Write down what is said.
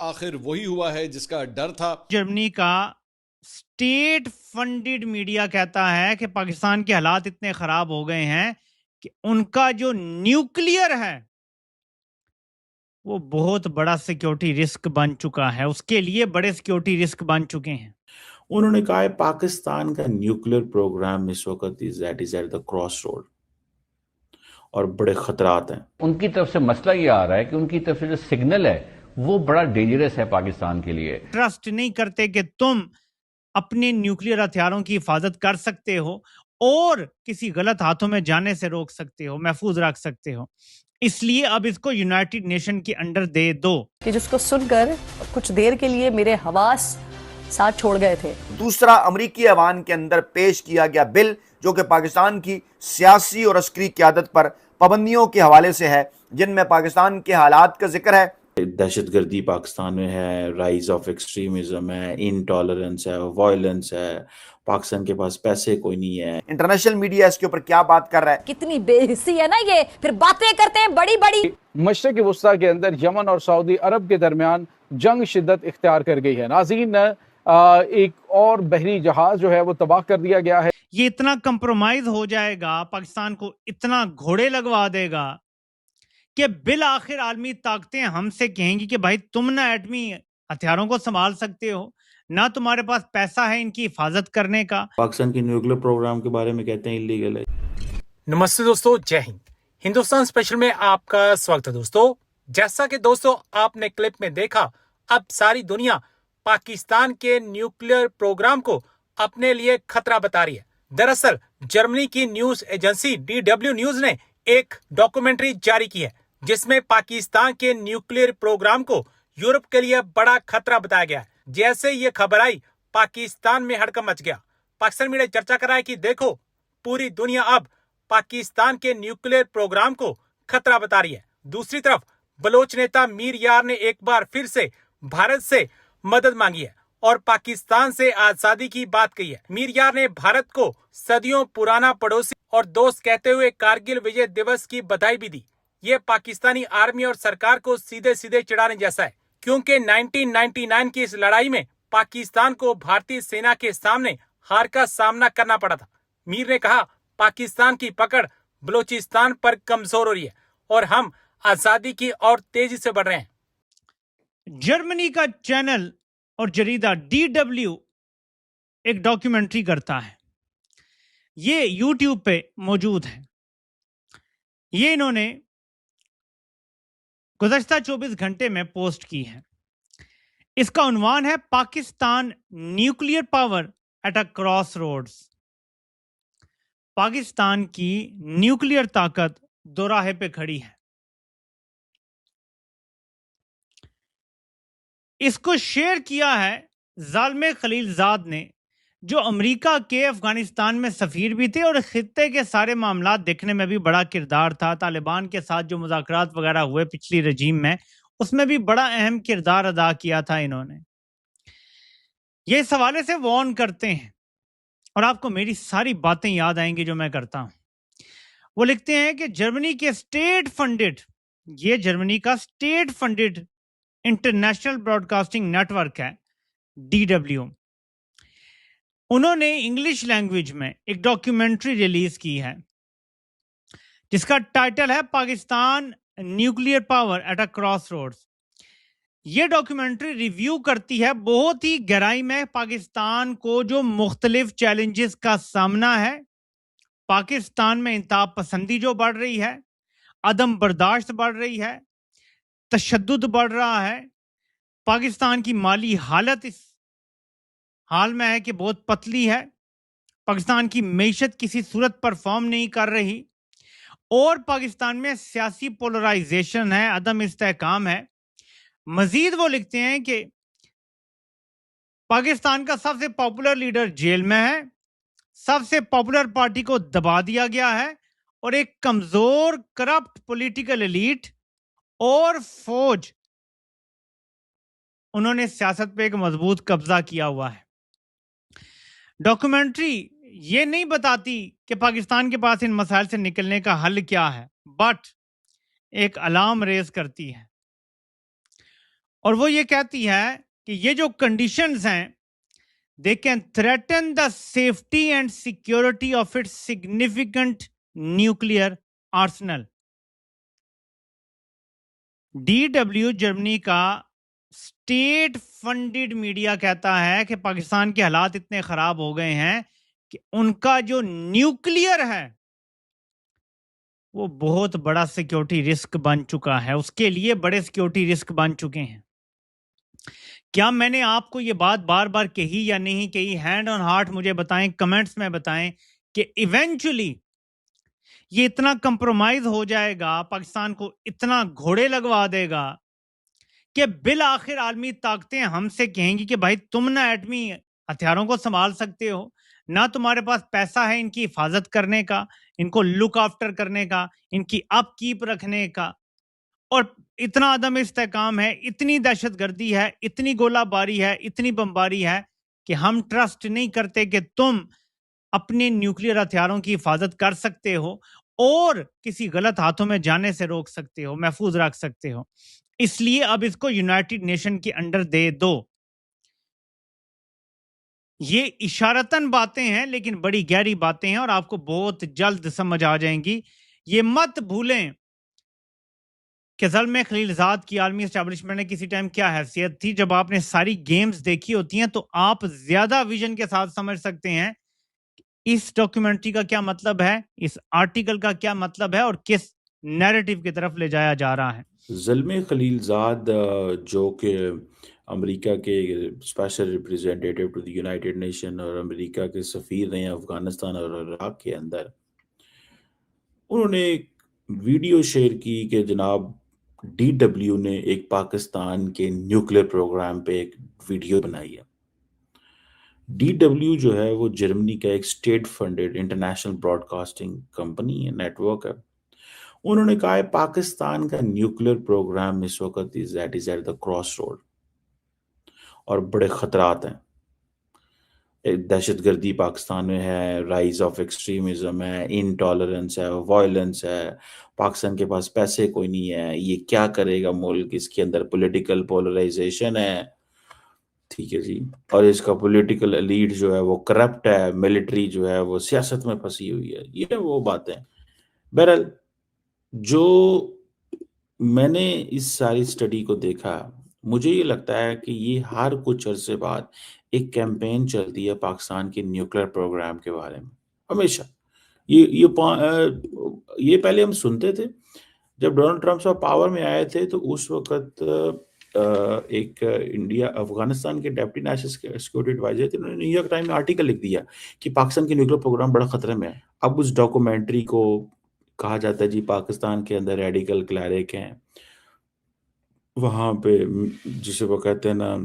آخر وہی ہوا ہے جس کا ڈر تھا۔ جرمنی کا اسٹیٹ فنڈڈ میڈیا کہتا ہے کہ پاکستان کے حالات اتنے خراب ہو گئے ہیں کہ ان کا جو نیوکلیئر ہے وہ بہت بڑا سیکیورٹی رسک بن چکا ہے، اس کے لیے بڑے سیکیورٹی رسک بن چکے ہیں۔ انہوں نے کہا ہے پاکستان کا نیوکلیر پروگرام اس وقت از ایٹ دا کراس روڈ اور بڑے خطرات ہیں۔ ان کی طرف سے مسئلہ یہ آ رہا ہے کہ ان کی طرف سے جو سگنل ہے وہ بڑا ڈینجرس ہے پاکستان کے لیے۔ ٹرسٹ نہیں کرتے کہ تم اپنے نیوکلیئر ہتھیاروں کی حفاظت کر سکتے ہو اور کسی غلط ہاتھوں میں جانے سے روک سکتے ہو، محفوظ رکھ سکتے ہو، اس لیے اب اس کو یونائٹڈ نیشن کے انڈر دے دو۔ کہ جس کو سن کر کچھ دیر کے لیے میرے حواس ساتھ چھوڑ گئے تھے۔ دوسرا امریکی ایوان کے اندر پیش کیا گیا بل جو کہ پاکستان کی سیاسی اور عسکری قیادت پر پابندیوں کے حوالے سے ہے، جن میں پاکستان کے حالات کا ذکر ہے۔ دہشت گردی پاکستان میں ہے، رائز آف ایکسٹریمزم ہے، انٹالرنس ہے، وائلنس ہے، پاکستان کے پاس پیسے کوئی نہیں ہے۔ انٹرنیشنل میڈیا اس کے اوپر کیا بات کر رہا ہے؟ کتنی بے حسی ہے نا یہ، پھر باتیں کرتے ہیں بڑی بڑی۔ مشرق وسطیٰ کے اندر یمن اور سعودی عرب کے درمیان جنگ شدت اختیار کر گئی ہے۔ ناظرین، ایک اور بحری جہاز جو ہے وہ تباہ کر دیا گیا ہے۔ یہ اتنا کمپرومائز ہو جائے گا، پاکستان کو اتنا گھوڑے لگوا دے گا کہ بالآخر عالمی طاقتیں ہم سے کہیں گی کہ بھائی تم نہ ایٹمی ہتھیاروں کو سنبھال سکتے ہو، نہ تمہارے پاس پیسہ ہے ان کی حفاظت کرنے کا۔ پاکستان کی نیوکلیر پروگرام کے بارے میں کہتے ہیں انلیگل ہے۔ نمستے دوستو، جے ہند۔ ہندوستان اسپیشل میں آپ کا سواگت ہے دوستو۔ جیسا کہ دوستو آپ نے کلپ میں دیکھا، اب ساری دنیا پاکستان کے نیوکلیئر پروگرام کو اپنے لیے خطرہ بتا رہی ہے۔ دراصل جرمنی کی نیوز ایجنسی DW نیوز نے ایک ڈاکومنٹری جاری کی ہے جس میں پاکستان کے نیوکلیئر پروگرام کو یورپ کے لیے بڑا خطرہ بتایا گیا ہے۔ جیسے یہ خبر آئی، پاکستان میں ہڑکم مچ گیا۔ پاکستان میڈیا چرچا کر رہا ہے کہ دیکھو، پوری دنیا اب پاکستان کے نیوکلیئر پروگرام کو خطرہ بتا رہی ہے۔ دوسری طرف بلوچ نیتا میر یار نے ایک بار پھر سے بھارت سے مدد مانگی ہے اور پاکستان سے آزادی کی بات کہی ہے۔ میر یار نے بھارت کو صدیوں پرانا پڑوسی اور دوست کہتے ہوئے کارگل وجے دیوس کی بدھائی بھی دی۔ یہ پاکستانی آرمی اور سرکار کو سیدھے سیدھے چڑھانے جیسا ہے، کیونکہ 1999 کی اس لڑائی میں پاکستان کو بھارتی سینا کے سامنے ہار کا سامنا کرنا پڑا تھا۔ میر نے کہا، پاکستان کی پکڑ بلوچستان پر کمزور ہو رہی ہے اور ہم آزادی کی اور تیزی سے بڑھ رہے ہیں۔ جرمنی کا چینل اور جریدہ DW ایک ڈاکیومنٹری کرتا ہے، یہ یوٹیوب پہ موجود ہے۔ یہ انہوں نے گزشتہ 24 گھنٹے میں پوسٹ کی ہے۔ اس کا عنوان ہے Pakistan nuclear power at a cross roads. Pakistan کی نیوکلیئر طاقت دوراہے پہ کھڑی ہے۔ اس کو شیئر کیا ہے ظالم خلیل زاد نے، جو امریکہ کے افغانستان میں سفیر بھی تھے اور خطے کے سارے معاملات دیکھنے میں بھی بڑا کردار تھا۔ طالبان کے ساتھ جو مذاکرات وغیرہ ہوئے پچھلی رجیم میں، اس میں بھی بڑا اہم کردار ادا کیا تھا انہوں نے۔ یہ اس حوالے سے وارن کرتے ہیں، اور آپ کو میری ساری باتیں یاد آئیں گی جو میں کرتا ہوں۔ وہ لکھتے ہیں کہ جرمنی کے اسٹیٹ فنڈڈ، یہ جرمنی کا state funded international broadcasting network ہے DW، انہوں نے انگلش لینگویج میں ایک ڈاکیومنٹری ریلیز کی ہے جس کا ٹائٹل ہے Pakistan nuclear power at a cross roads. یہ ڈاکیومنٹری ریویو کرتی ہے بہت ہی گہرائی میں پاکستان کو جو مختلف چیلنجز کا سامنا ہے، پاکستان میں انتہا پسندی جو بڑھ رہی ہے، عدم برداشت بڑھ رہی ہے، تشدد بڑھ رہا ہے، پاکستان کی مالی حالت اس حال میں ہے کہ بہت پتلی ہے، پاکستان کی معیشت کسی صورت پرفارم نہیں کر رہی، اور پاکستان میں سیاسی پولرائزیشن ہے، عدم استحکام ہے۔ مزید وہ لکھتے ہیں کہ پاکستان کا سب سے پاپولر لیڈر جیل میں ہے، سب سے پاپولر پارٹی کو دبا دیا گیا ہے، اور ایک کمزور کرپٹ پولیٹیکل ایلیٹ اور فوج، انہوں نے سیاست پہ ایک مضبوط قبضہ کیا ہوا ہے۔ ڈاکومنٹری یہ نہیں بتاتی کہ پاکستان کے پاس ان مسائل سے نکلنے کا حل کیا ہے، بٹ ایک الارم ریز کرتی ہے اور وہ یہ کہتی ہے کہ یہ جو کنڈیشنز ہیں they can threaten the safety and security of its significant nuclear arsenal. DW Germany کا اسٹیٹ فنڈڈ میڈیا کہتا ہے کہ پاکستان کے حالات اتنے خراب ہو گئے ہیں کہ ان کا جو نیوکلیئر ہے وہ بہت بڑا سیکیورٹی رسک بن چکا ہے، اس کے لیے بڑے سیکیورٹی رسک بن چکے ہیں۔ کیا میں نے آپ کو یہ بات بار بار کہی یا نہیں کہی؟ ہینڈ آن ہارٹ مجھے بتائیں، کمنٹس میں بتائیں کہ ایونچولی یہ اتنا کمپرومائز ہو جائے گا، پاکستان کو اتنا گھوڑے لگوا دے گا کہ بالآخر عالمی طاقتیں ہم سے کہیں گی کہ بھائی تم نہ ایٹمی ہتھیاروں کو سنبھال سکتے ہو، نہ تمہارے پاس پیسہ ہے ان کی حفاظت کرنے کا، ان کو لک آفٹر کرنے کا، ان کی اپ کیپ رکھنے کا، اور اتنا عدم استحکام ہے، اتنی دہشت گردی ہے، اتنی گولہ باری ہے، اتنی بمباری ہے کہ ہم ٹرسٹ نہیں کرتے کہ تم اپنے نیوکلیئر ہتھیاروں کی حفاظت کر سکتے ہو اور کسی غلط ہاتھوں میں جانے سے روک سکتے ہو، محفوظ رکھ سکتے ہو۔ اس لیے اب اس کو یونائٹڈ نیشن کے انڈر دے دو۔ یہ اشارتاً باتیں ہیں لیکن بڑی گہری باتیں ہیں اور آپ کو بہت جلد سمجھ آ جائیں گی۔ یہ مت بھولیں کہ زلمے خلیل زاد کی عالمی اسٹیبلشمنٹ نے کسی ٹائم کیا حیثیت تھی۔ جب آپ نے ساری گیمز دیکھی ہوتی ہیں تو آپ زیادہ ویژن کے ساتھ سمجھ سکتے ہیں اس ڈاکیومنٹری کا کیا مطلب ہے، اس آرٹیکل کا کیا مطلب ہے اور کس نیریٹو کی طرف لے جایا جا رہا ہے۔ زلمے خلیل زاد جو کہ امریکہ کے special representative to the United Nation اور امریکہ کے سفیر رہے ہیں افغانستان اور عراق کے اندر، انہوں نے ایک ویڈیو شیئر کی کہ جناب ڈی ڈبلیو نے ایک پاکستان کے نیوکلیئر پروگرام پہ ایک ویڈیو بنائی ہے۔ ڈی ڈبلیو جو ہے وہ جرمنی کا ایک state funded international broadcasting company ہے، نیٹ ورک ہے۔ انہوں نے کہا ہے پاکستان کا نیوکلیئر پروگرام اس وقت از ایٹ دا کراس روڈ اور بڑے خطرات ہیں۔ دہشت گردی پاکستان میں ہے، رائز آف ایکسٹریمزم ہے، انٹالرنس ہے، وائلنس ہے، پاکستان کے پاس پیسے کوئی نہیں ہے، یہ کیا کرے گا ملک، اس کے اندر پولیٹیکل پولرائزیشن ہے، ٹھیک ہے جی، اور اس کا پولیٹیکل ایلیٹ جو ہے وہ کرپٹ ہے، ملٹری جو ہے وہ سیاست میں پھنسی ہوئی ہے، یہ وہ باتیں۔ بہرحال جو میں نے اس ساری سٹڈی کو دیکھا، مجھے یہ لگتا ہے کہ یہ ہر کچھ عرصے بعد ایک کیمپین چلتی ہے پاکستان کے نیوکلیئر پروگرام کے بارے میں، ہمیشہ۔ یہ پہلے ہم سنتے تھے جب ڈونلڈ ٹرمپ صاحب پاور میں آئے تھے، تو اس وقت ایک انڈیا افغانستان کے ڈیپٹی نیشنل سیکورٹی ایڈوائزر تھے، انہوں نے نیو یارک ٹائم میں آرٹیکل لکھ دیا کہ پاکستان کے نیوکلیئر پروگرام بڑا خطرے میں ہے۔ اب اس ڈاکومنٹری کو کہا جاتا ہے جی پاکستان کے اندر ریڈیکل کلیرک ہیں، وہاں پہ جسے وہ کہتے ہیں نا